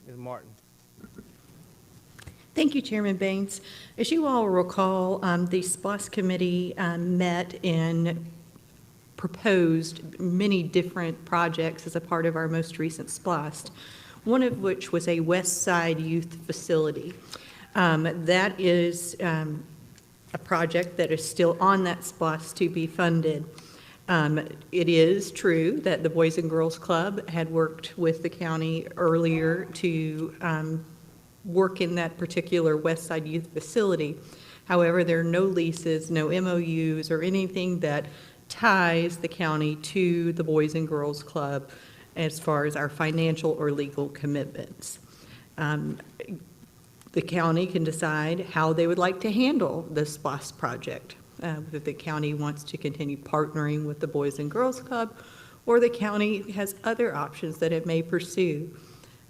Ms. Martin. Thank you, Chairman Baines. As you all recall, the SPOS committee met and proposed many different projects as a part of our most recent SPOS, one of which was a Westside Youth Facility. That is a project that is still on that SPOS to be funded. It is true that the Boys and Girls Club had worked with the county earlier to work in that particular Westside Youth Facility. However, there are no leases, no MOUs, or anything that ties the county to the Boys and Girls Club as far as our financial or legal commitments. The county can decide how they would like to handle the SPOS project. Whether the county wants to continue partnering with the Boys and Girls Club, or the county has other options that it may pursue.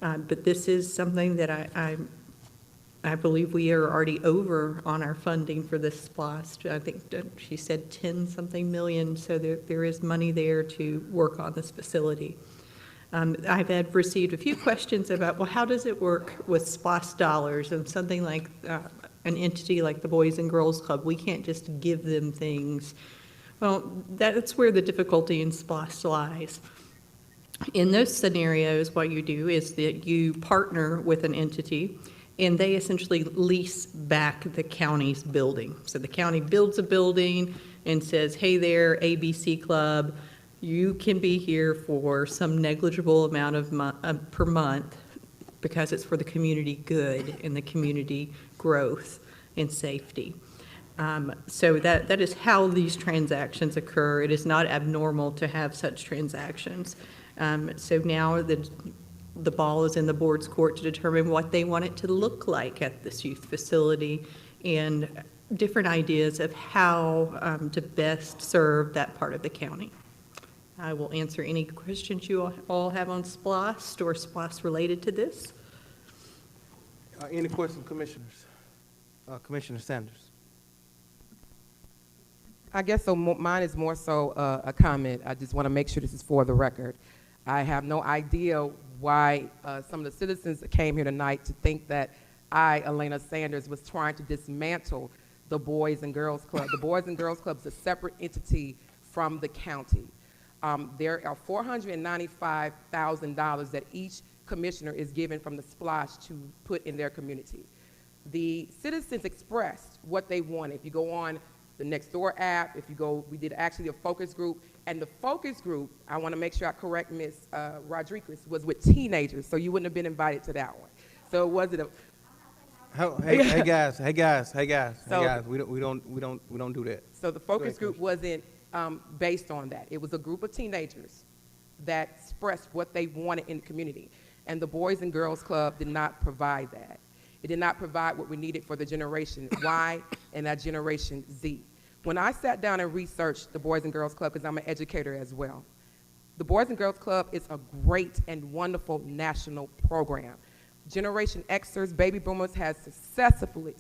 But this is something that I believe we are already over on our funding for this SPOS. I think she said 10-something million, so there is money there to work on this facility. I've received a few questions about, well, how does it work with SPOS dollars and something like an entity like the Boys and Girls Club? We can't just give them things. Well, that's where the difficulty in SPOS lies. In those scenarios, what you do is that you partner with an entity and they essentially lease back the county's building. So the county builds a building and says, hey there, ABC Club, you can be here for some negligible amount of per month because it's for the community good and the community growth and safety. So that is how these transactions occur. It is not abnormal to have such transactions. So now the ball is in the board's court to determine what they want it to look like at this youth facility and different ideas of how to best serve that part of the county. I will answer any questions you all have on SPOS or SPOS related to this. Any questions, commissioners? Commissioner Sanders. I guess so. Mine is more so a comment. I just want to make sure this is for the record. I have no idea why some of the citizens that came here tonight to think that I, Elena Sanders, was trying to dismantle the Boys and Girls Club. The Boys and Girls Club is a separate entity from the county. There are $495,000 that each commissioner is given from the SPLOSH to put in their community. The citizens expressed what they want. If you go on the Nextdoor app, if you go, we did actually a focus group, and the focus group, I want to make sure I correct Ms. Rodriguez, was with teenagers, so you wouldn't have been invited to that one. So it wasn't a. Hey guys, we don't do that. So the focus group wasn't based on that. It was a group of teenagers that expressed what they wanted in the community, and the Boys and Girls Club did not provide that. It did not provide what we needed for the generation Y and that generation Z. When I sat down and researched the Boys and Girls Club, because I'm an educator as well, the Boys and Girls Club is a great and wonderful national program. Generation Xers, baby boomers, has successfully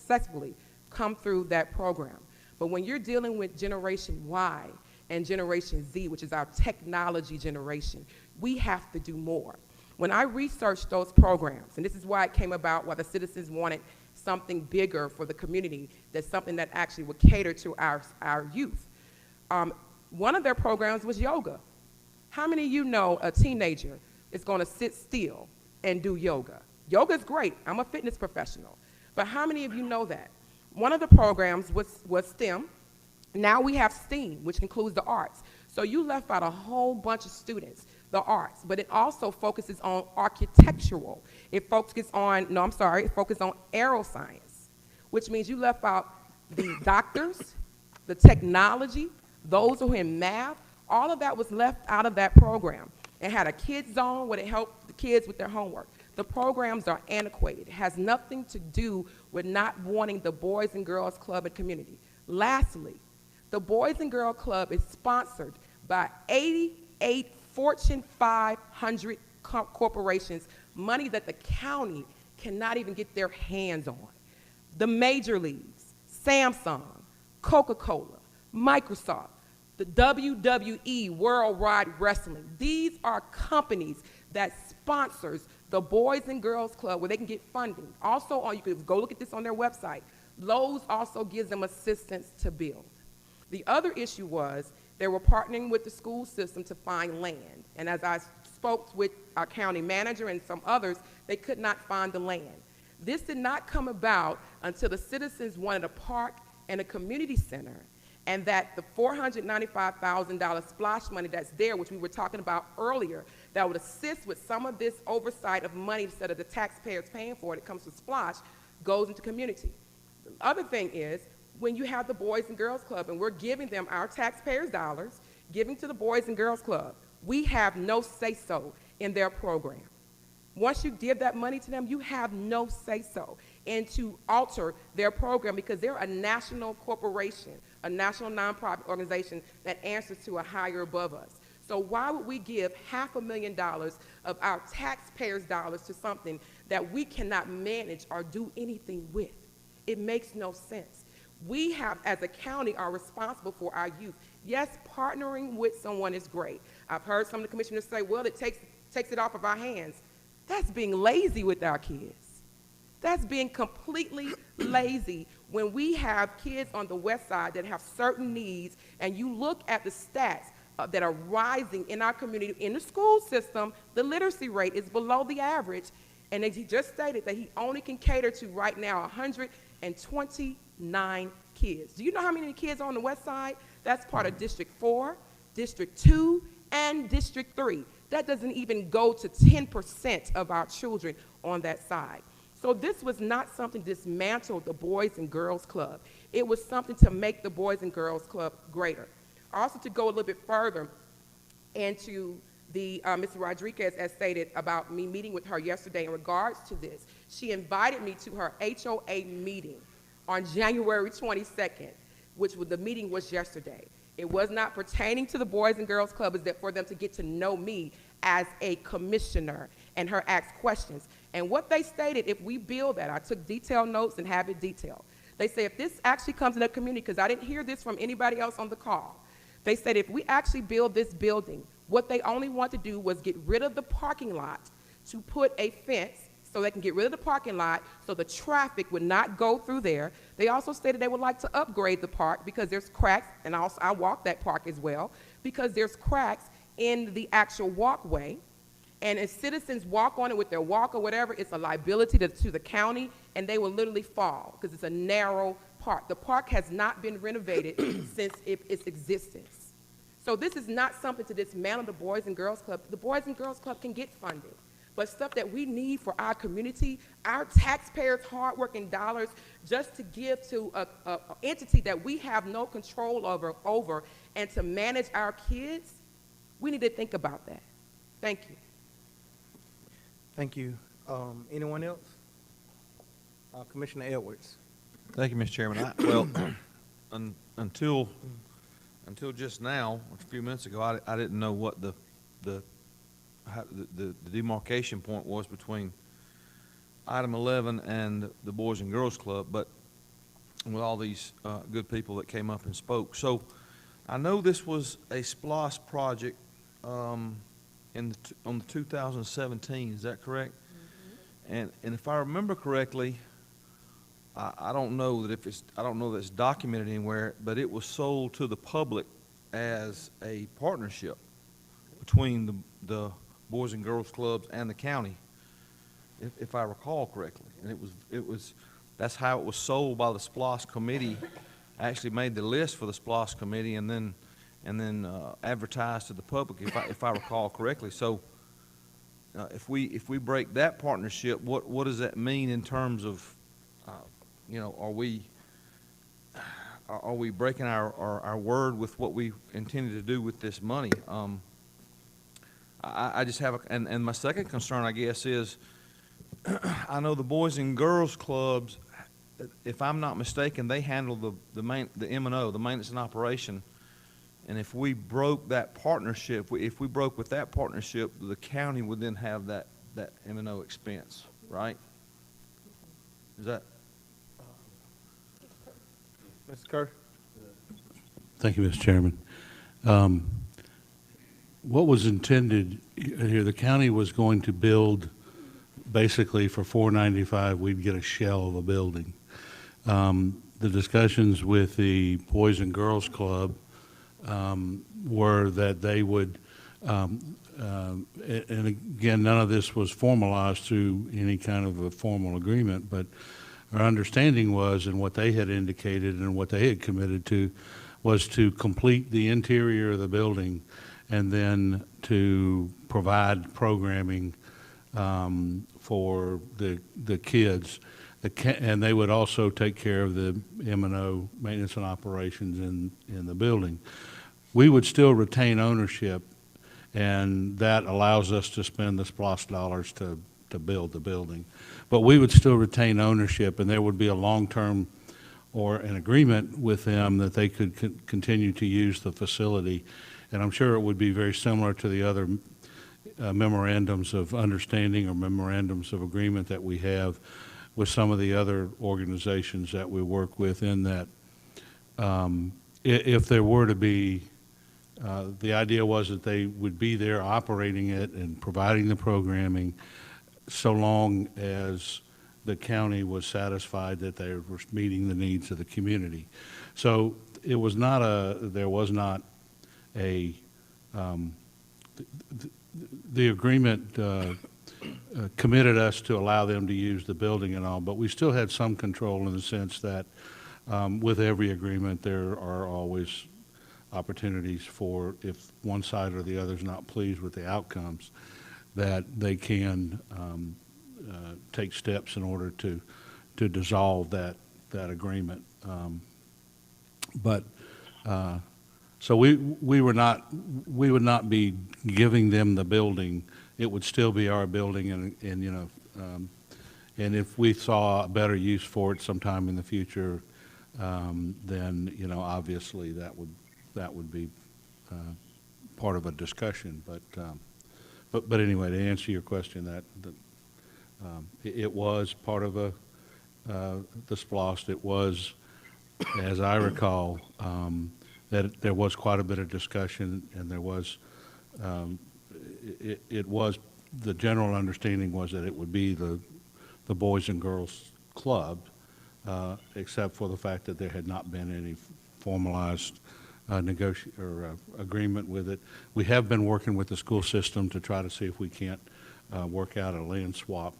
come through that program. But when you're dealing with Generation Y and Generation Z, which is our technology generation, we have to do more. When I researched those programs, and this is why it came about, why the citizens wanted something bigger for the community, that's something that actually would cater to our youth. One of their programs was yoga. How many of you know a teenager is going to sit still and do yoga? Yoga is great. I'm a fitness professional. But how many of you know that? One of the programs was STEM. Now we have STEAM, which includes the arts. So you left out a whole bunch of students, the arts, but it also focuses on architectural. It focuses on, it focuses on aeroscience, which means you left out the doctors, the technology, those who are in math. All of that was left out of that program. It had a kids zone where it helped the kids with their homework. The programs are antiquated. It has nothing to do with not wanting the Boys and Girls Club and community. Lastly, the Boys and Girls Club is sponsored by 88 Fortune 500 corporations, money that the county cannot even get their hands on. The major leagues, Samsung, Coca-Cola, Microsoft, the WWE, Worldwide Wrestling. These are companies that sponsors The Boys and Girls Club, where they can get funding. Also, you can go look at this on their website. Lowe's also gives them assistance to build. The other issue was they were partnering with the school system to find land. And as I spoke with our county manager and some others, they could not find the land. This did not come about until the citizens wanted a park and a community center, and that the $495,000 splash money that's there, which we were talking about earlier, that would assist with some of this oversight of money instead of the taxpayers paying for it, it comes to splash, goes into community. The other thing is, when you have the Boys and Girls Club, and we're giving them our taxpayers' dollars, giving to the Boys and Girls Club, we have no say-so in their program. Once you give that money to them, you have no say-so in to alter their program, because they're a national corporation, a national nonprofit organization that answers to a higher above us. So why would we give $500,000 of our taxpayers' dollars to something that we cannot manage or do anything with? It makes no sense. We have, as a county, are responsible for our youth. Yes, partnering with someone is great. I've heard some of the commissioners say, well, it takes it off of our hands. That's being lazy with our kids. That's being completely lazy when we have kids on the west side that have certain needs, and you look at the stats that are rising in our community. In the school system, the literacy rate is below the average, and as he just stated, that he only can cater to right now 129 kids. Do you know how many kids are on the west side? That's part of District 4, District 2, and District 3. That doesn't even go to 10% of our children on that side. So this was not something to dismantle the Boys and Girls Club. It was something to make the Boys and Girls Club greater. Also, to go a little bit further into the Ms. Rodriguez, as stated about me meeting with her yesterday in regards to this, she invited me to her HOA meeting on January 22nd, which the meeting was yesterday. It was not pertaining to the Boys and Girls Club, it's that for them to get to know me as a commissioner and her asked questions. And what they stated, if we build that, I took detailed notes and have it detailed. They say if this actually comes in the community, because I didn't hear this from anybody else on the call, they said if we actually build this building, what they only want to do was get rid of the parking lot to put a fence so they can get rid of the parking lot so the traffic would not go through there. They also stated they would like to upgrade the park because there's cracks, and also I walk that park as well, because there's cracks in the actual walkway. And as citizens walk on it with their walk or whatever, it's a liability to the county, and they will literally fall because it's a narrow park. The park has not been renovated since its existence. So this is not something to dismantle the Boys and Girls Club. The Boys and Girls Club can get funding, but stuff that we need for our community, our taxpayers' hard-working dollars, just to give to an entity that we have no control over and to manage our kids, we need to think about that. Thank you. Thank you. Anyone else? Commissioner Edwards. Thank you, Mr. Chairman. Until just now, a few minutes ago, I didn't know what the demarcation point was between item 11 and the Boys and Girls Club, but with all these good people that came up and spoke. So I know this was a SPLOS project on the 2017, is that correct? Mm-hmm. And if I remember correctly, I don't know that it's documented anywhere, but it was sold to the public as a partnership between the Boys and Girls Clubs and the county, if I recall correctly. And that's how it was sold by the SPLOS committee. I actually made the list for the SPLOS committee and then advertised to the public, if I recall correctly. So if we break that partnership, what does that mean in terms of are we breaking our word with what we intended to do with this money? I just have and my second concern, I guess, is I know the Boys and Girls Clubs, if I'm not mistaken, they handle the M&O, the maintenance and operation. And if we broke that partnership, if we broke with that partnership, the county would then have that M&O expense, right? Is that? Mr. Kerr. Thank you, Mr. Chairman. What was intended here, the county was going to build basically for $495, we'd get a shell of a building. The discussions with the Boys and Girls Club were that they would, and again, none of this was formalized through any kind of a formal agreement, but our understanding was, and what they had indicated and what they had committed to, was to complete the interior of the building and then to provide programming for the kids. And they would also take care of the M&O, maintenance and operations in the building. We would still retain ownership, and that allows us to spend the SPLOST dollars to build the building. But we would still retain ownership, and there would be a long-term or an agreement with them that they could continue to use the facility. And I'm sure it would be very similar to the other memorandums of understanding or memorandums of agreement that we have with some of the other organizations that we work with, in that if there were to be, the idea was that they would be there operating it and providing the programming so long as the county was satisfied that they were meeting the needs of the community. So it was not there was not a, the agreement committed us to allow them to use the building and all, but we still had some control in the sense that with every agreement there are always opportunities for, if one side or the other is not pleased with the outcomes, that they can take steps in order to dissolve that agreement. So we would not be giving them the building. It would still be our building, and you know, and if we saw a better use for it sometime in the future, then you know, obviously that would be part of a discussion. But anyway, to answer your question, it was part of the SPLOST. It was, as I recall, that there was quite a bit of discussion, and there was, it was, the general understanding was that it would be the Boys and Girls Club, except for the fact that there had not been any formalized agreement with it. We have been working with the school system to try to see if we can't work out a land swap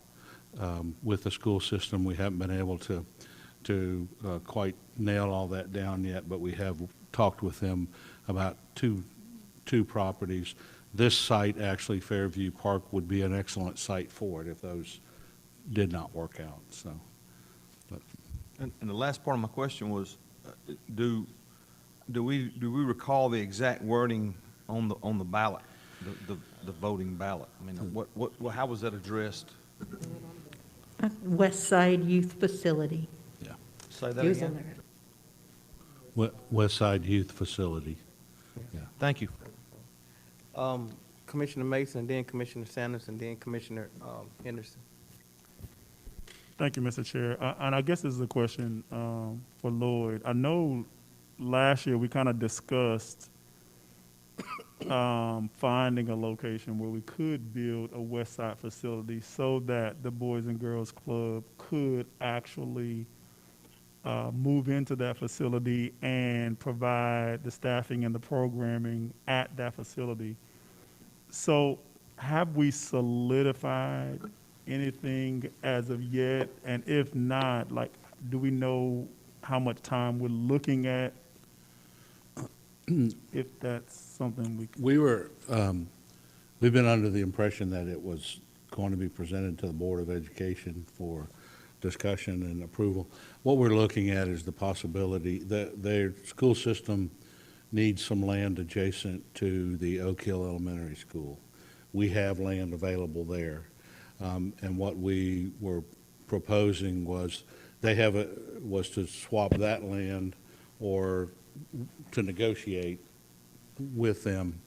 with the school system. We haven't been able to quite nail all that down yet, but we have talked with them about two properties. This site, actually, Fairview Park, would be an excellent site for it if those did not work out. So, And the last part of my question was, do we recall the exact wording on the ballot, the voting ballot? I mean, how was that addressed? Westside Youth Facility. yeah, Say that It was on again. there. Westside Youth Facility. Yeah. Thank you. Commissioner Mason, and then Commissioner Sanders, and then Commissioner Henderson. Thank you, Mr. Chair. And I guess this is a question for Lloyd. I know last year we kind of discussed finding a location where we could build a West Side facility so that the Boys and Girls Club could actually move into that facility and provide the staffing and the programming at that facility. So have we solidified anything as of yet? And if not, like, do we know how much time we're looking at? If that's something we can. We were, we've been under the impression that it was going to be presented to the Board of Education for discussion and approval. What we're looking at is the possibility that their school system needs some land adjacent to the Oak Hill Elementary School. We have land available there. And what we were proposing was was to swap that land or to negotiate with them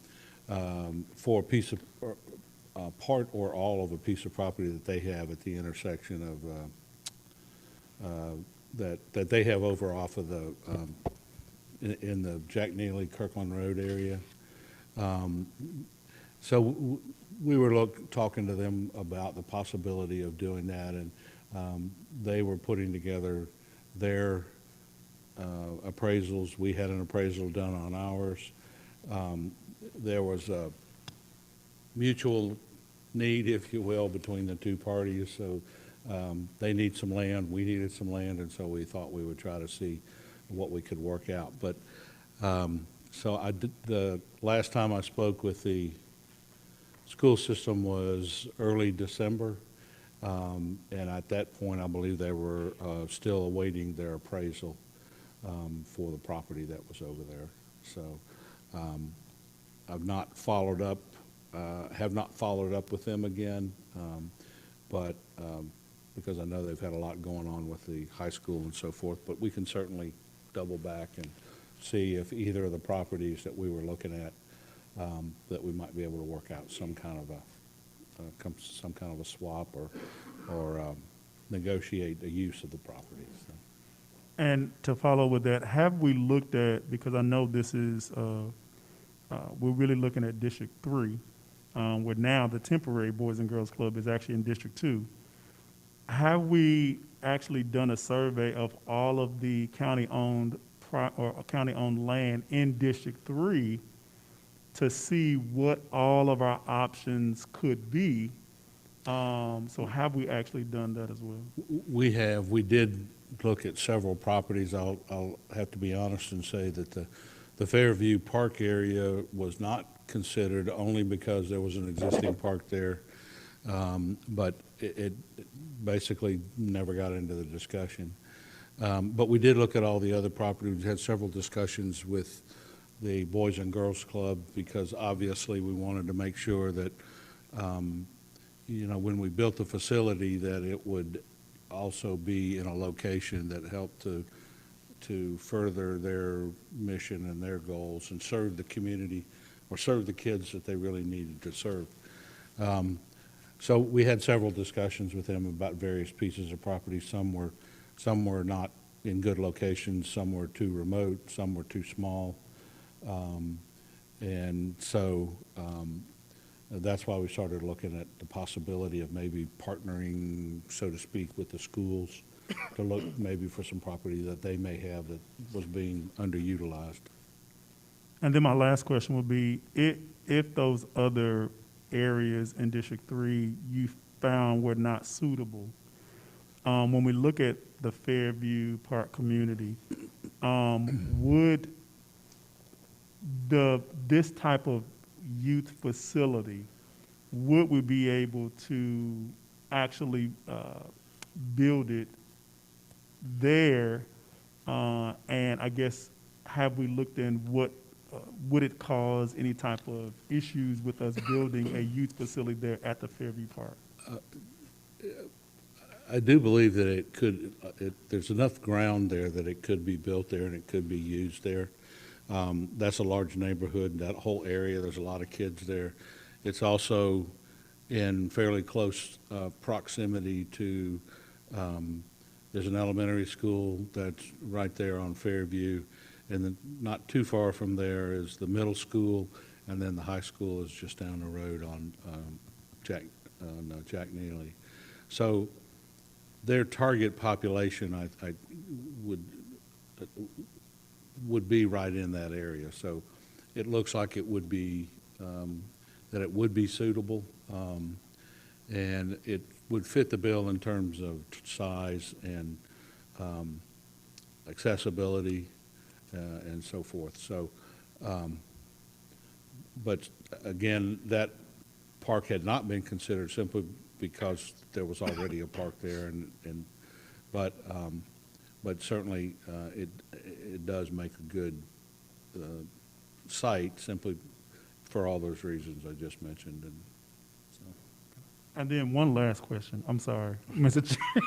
for a piece of, part or all of a piece of property that they have at the intersection of, that they have over off of the, in the Jack Neely Kirkland Road area. So we were talking to them about the possibility of doing that, and they were putting together their appraisals. We had an appraisal done on ours. There was a mutual need, if you will, between the two parties. So they need some land, we needed some land, and so we thought we would try to see what we could work out. But so the last time I spoke with the school system was early December, and at that point, I believe they were still awaiting their appraisal for the property that was over there. So I've not followed up, have not followed up with them again, but because I know they've had a lot going on with the high school and so forth. But we can certainly double back and see if either of the properties that we were looking at, that we might be able to work out some kind of a swap or negotiate the use of the property. So. And to follow with that, have we looked at, because I know this is, we're really looking at District 3, where now the temporary Boys and Girls Club is actually in District 2. Have we actually done a survey of all of the county-owned county-owned land in District 3 to see what all of our options could be? So have we actually done that as well? We have. We did look at several properties. I'll have to be honest and say that the Fairview Park area was not considered, only because there was an existing park there, but it basically never got into the discussion. But we did look at all the other properties. We had several discussions with the Boys and Girls Club, because obviously we wanted to make sure that, when we built the facility, that it would also be in a location that helped to further their mission and their goals and serve the community, or serve the kids that they really needed to serve. So we had several discussions with them about various pieces of property. Some were not in good locations, some were too remote, some were too small. And so that's why we started looking at the possibility of maybe partnering, so to speak, with the schools to look maybe for some property that they may have that was being underutilized. And then my last question would be, if those other areas in District 3 you found were not suitable, when we look at the Fairview Park community, would this type of youth facility, would we be able to actually build it there? And I guess, have we looked in what would it cause any type of issues with us building a youth facility there at the Fairview Park? I do believe that it could, there's enough ground there that it could be built there and it could be used there. That's a large neighborhood, that whole area, there's a lot of kids there. It's also in fairly close proximity to, there's an elementary school that's right there on Fairview, and then not too far from there is the middle school, and then the high school is just down the road on Jack Neely. So their target population, I would be right in that area. So it looks like it would be, that it would be suitable, and it would fit the bill in terms of size and accessibility and so forth. So, but again, that park had not been considered simply because there was already a park there, but certainly it does make a good site simply for all those reasons I just mentioned. And so. And then one last question. I'm sorry, Mr. Chair.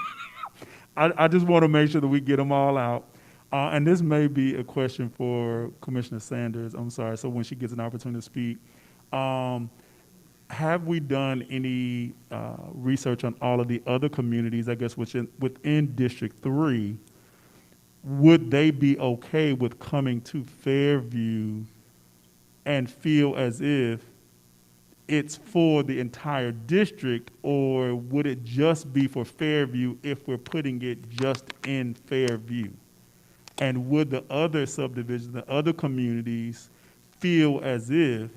I just want to make sure that we get them all out. And this may be a question for Commissioner Sanders. I'm sorry. So when she gets an opportunity to speak, have we done any research on all of the other communities, I guess, within District 3? Would they be okay with coming to Fairview and feel as if it's for the entire district, or would it just be for Fairview if we're putting it just in Fairview? And would the other subdivisions, the other communities feel as if,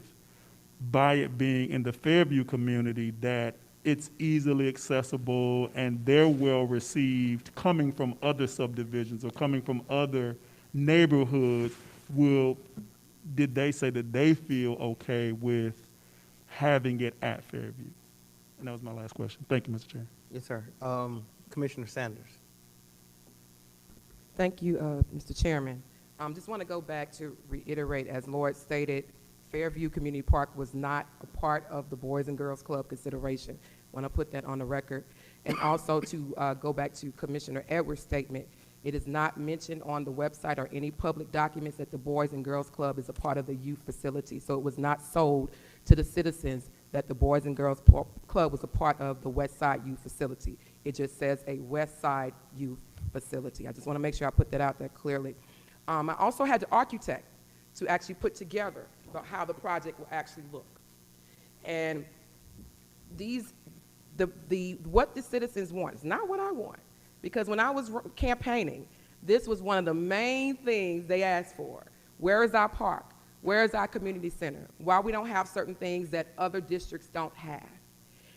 by it being in the Fairview community, that it's easily accessible and they're well received coming from other subdivisions or coming from other neighborhoods? Did they say that they feel okay with having it at Fairview? And that was my last question. Thank you, Mr. Chair. Yes, sir. Commissioner Sanders. Thank you, Mr. Chairman. Just want to go back to reiterate, as Lord stated, Fairview Community Park was not a part of the Boys and Girls Club consideration. Want to put that on the record. And also to go back to Commissioner Edwards' statement, it is not mentioned on the website or any public documents that the Boys and Girls Club is a part of the youth facility. So it was not sold to the citizens that the Boys and Girls Club was a part of the Westside Youth Facility. It just says a Westside Youth Facility. I just want to make sure I put that out there clearly. I also had the architect to actually put together about how the project will actually look. And what the citizens want is not what I want. Because when I was campaigning, this was one of the main things they asked for. Where is our park? Where is our community center? Why we don't have certain things that other districts don't have?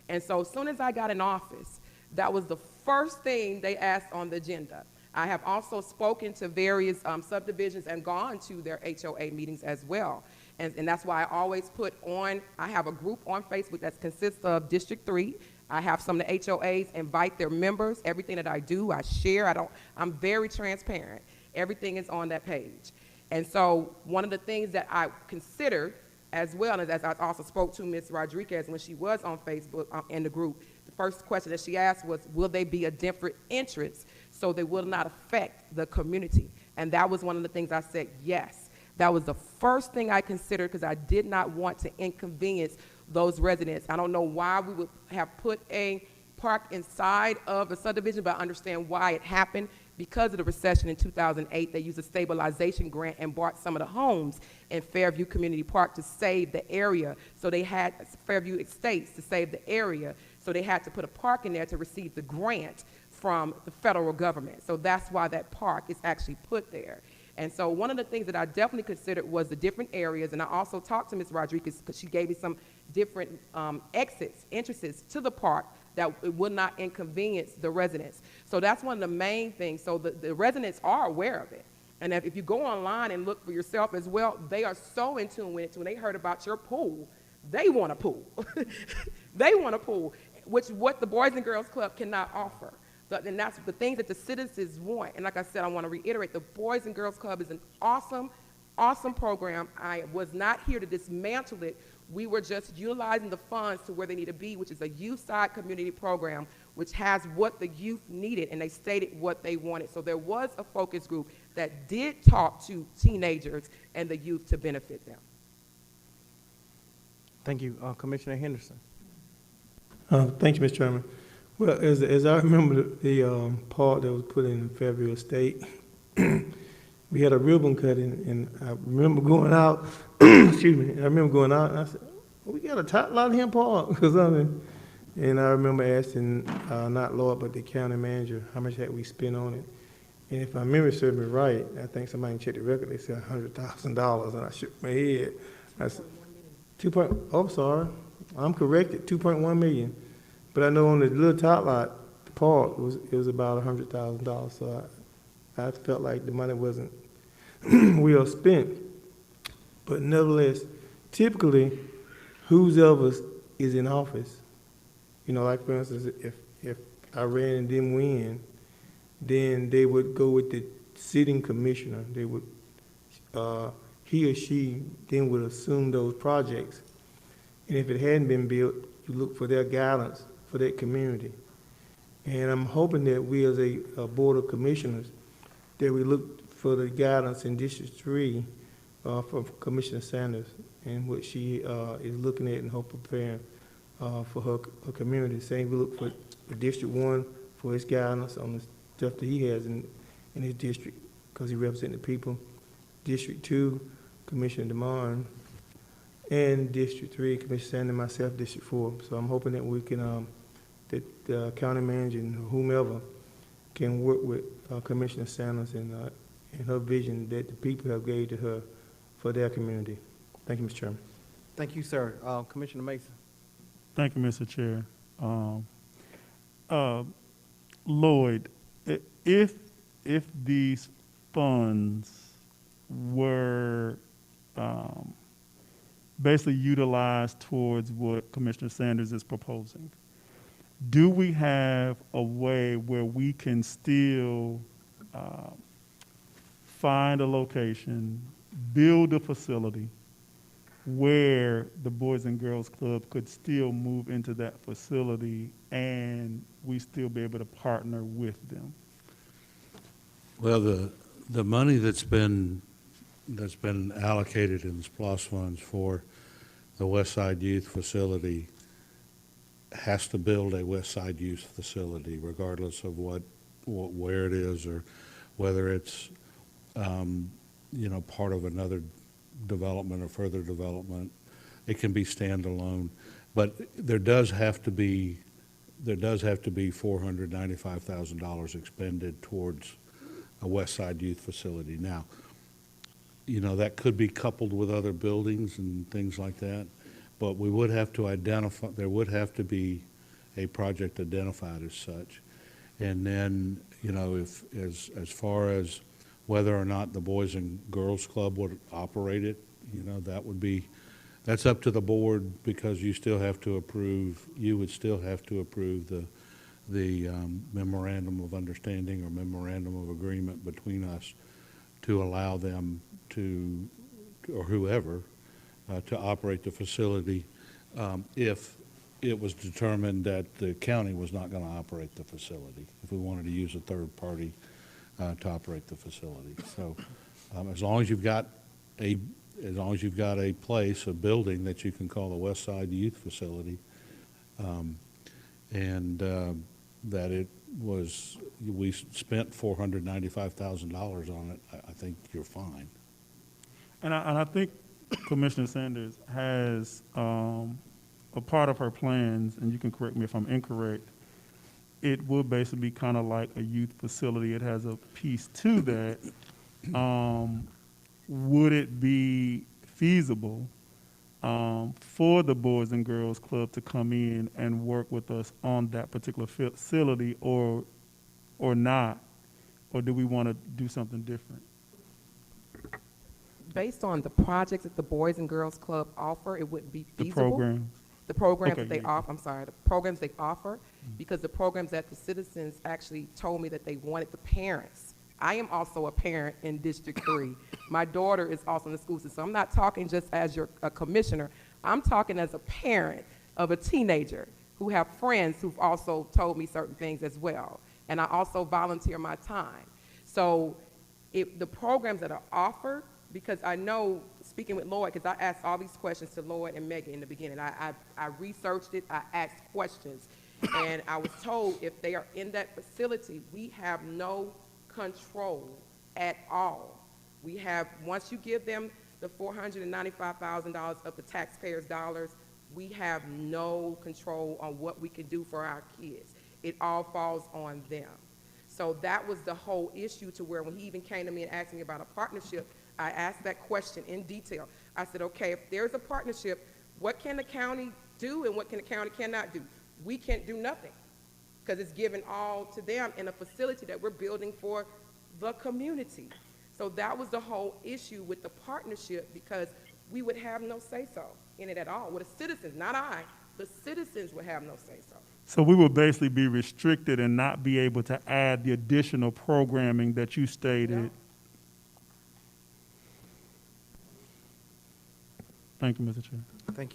And so as soon as I got in office, that was the first thing they asked on the agenda. I have also spoken to various subdivisions and gone to their HOA meetings as well. And that's why I always put on, I have a group on Facebook that consists of District 3. I have some of the HOAs invite their members. Everything that I do, I share. I'm very transparent. Everything is on that page. And so one of the things that I considered as well, and as I also spoke to Ms. Rodriguez when she was on Facebook in the group, the first question that she asked was, will they be a different entrance so they will not affect the community? And that was one of the things I said, yes. That was the first thing I considered because I did not want to inconvenience those residents. I don't know why we would have put a park inside of a subdivision, but I understand why it happened. Because of the recession in 2008, they used a stabilization grant and bought some of the homes in Fairview Community Park to save the area. So they had Fairview Estates to save the area. So they had to put a park in there to receive the grant from the federal government. So that's why that park is actually put there. And so one of the things that I definitely considered was the different areas, and I also talked to Ms. Rodriguez because she gave me some different entrances to the park that it would not inconvenience the residents. So that's one of the main things. So the residents are aware of it. And if you go online and look for yourself as well, they are so in tune with it. When they heard about your pool, they want a pool. They want a pool, which what the Boys and Girls Club cannot offer. And that's the things that the citizens want. And like I said, I want to reiterate, the Boys and Girls Club is an awesome, awesome program. I was not here to dismantle it. We were just utilizing the funds to where they need to be, which is a youth-side community program, which has what the youth needed, and they stated what they wanted. So there was a focus group that did talk to teenagers and the youth to benefit them. Thank you. Commissioner Henderson. Thank you, Mr. Chairman. Well, as I remember the part that was put in Fairview Estate, we had a ribbon cutting, and I remember going out, excuse me, I remember going out, and I said, well, we got a top lot here in Park, or something. And I remember asking, not Lord, but the county manager, how much had we spent on it. And if my memory serves me right, I think somebody checked the record, they said $100,000, and I shook my head. I said, I'm sorry, I'm corrected, 2.1 million. But I know on the little top lot, the park, it was about $100,000, so I felt like the money wasn't well spent. But nevertheless, typically, whoever is in office, you know, like for instance, if I ran and didn't win, then they would go with the sitting commissioner. They would, he or she then would assume those projects. And if it hadn't been built, you look for their guidance for that community. And I'm hoping that we as a board of commissioners, that we look for the guidance in District 3 from Commissioner Sanders and what she is looking at and hope preparing for her community. Same, we look for District 1 for his guidance on the stuff that he has in his district because he represents the people. District 2, Commissioner DeMond, and District 3, Commissioner Sanders and myself, District 4. So I'm hoping that we can, that the county manager and whomever can work with Commissioner Sanders and her vision that the people have gave to her for their community. Thank you, Mr. Chairman. Thank you, sir. Commissioner Mason. Thank you, Mr. Chair. Lloyd, if these funds were basically utilized towards what Commissioner Sanders is proposing, do we have a way where we can still find a location, build a facility where the Boys and Girls Club could still move into that facility and we still be able to partner with them? Well, the money that's been allocated in the SPLOST funds for the Westside Youth Facility has to build a Westside Youth Facility, regardless of where it is, or whether it's part of another development or further development. It can be standalone, but there does have to be $495,000 expended towards a Westside Youth Facility. Now, that could be coupled with other buildings and things like that, but we would have to identify, there would have to be a project identified as such. And then, if, as far as whether or not the Boys and Girls Club would operate it, that's up to the board, because you would still have to approve the memorandum of understanding or memorandum of agreement between us to allow them to, or whoever, to operate the facility if it was determined that the county was not going to operate the facility, if we wanted to use a third party to operate the facility. So as long as you've got a place, a building that you can call the Westside Youth Facility, and that we spent $495,000 on it, I think you're fine. And I think Commissioner Sanders has a part of her plans, and you can correct me if I'm incorrect, it would basically be kind of like a youth facility. It has a piece to that. Would it be feasible for the Boys and Girls Club to come in and work with us on that particular facility, or not? Or do we want to do something different? Based on the projects that the Boys and Girls Club offer, it wouldn't be feasible. The programs? The programs Okay, that they yeah. offer, the programs they offer, because the programs that the citizens actually told me that they wanted the parents. I am also a parent in District 3. My daughter is also in the school system. So I'm not talking just as a commissioner. I'm talking as a parent of a teenager who have friends who've also told me certain things as well. And I also volunteer my time. So the programs that are offered, because I know, speaking with Lloyd, because I asked all these questions to Lloyd and Megan in the beginning. I researched it, I asked questions, and I was told if they are in that facility, we have no control at all. We have, once you give them the $495,000 of the taxpayers' dollars, we have no control on what we can do for our kids. It all falls on them. So that was the whole issue, to where when he even came to me and asked me about a partnership, I asked that question in detail. I said, okay, if there's a partnership, what can the county do and what can the county cannot do? We can't do nothing, because it's given all to them in a facility that we're building for the community. So that was the whole issue with the partnership, because we would have no say-so in it at all. Well, the citizens, not I, the citizens would have no say-so. So we will basically be restricted and not be able to add the additional programming that you stated. Yeah. Thank you, Mr. Chair. Thank you.